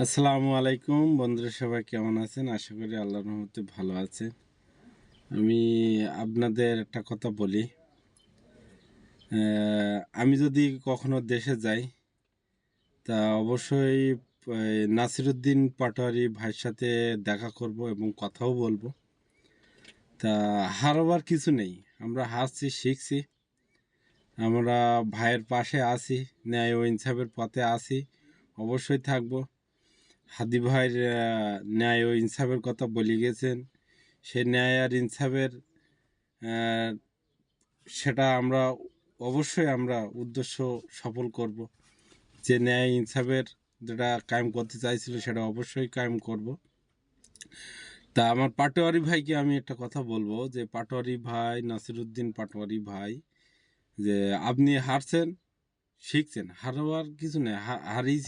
আসসালামু আলাইকুম বন্ধুরা, সবাই কেমন আছেন? আশা করি আল্লাহর রহমতে ভালো আছেন। আমি আপনাদের একটা কথা বলি। আমি যদি কখনো দেশে যাই তা অবশ্যই নাসিরুদ্দিন পাটোয়ারি ভাইয়ের সাথে দেখা করব এবং কথাও বলবো। তা হারাবার কিছু নেই, আমরা হারছি শিখছি, আমরা ভাইয়ের পাশে আছি, ন্যায় ও ইনসাফের পথে আছি, অবশ্যই থাকবো। হাদি ভাইয়ের ন্যায় ও ইনসাফের কথা বলে গেছেন, সে ন্যায় আর ইনসাফের আহ, সেটা আমরা অবশ্যই আমরা উদ্দেশ্য সফল করব। যে ন্যায় ইনসাফের যেটা কায়েম করতে চাইছিল সেটা অবশ্যই কায়েম করব। তা আমার পাটোয়ারি ভাইকে আমি একটা কথা বলবো যে পাটোয়ারি ভাই, নাসিরুদ্দিন পাটোয়ারি ভাই, যে আপনি হারছেন শিখছেন, হারাবার কিছু নেই, হারিয়েছি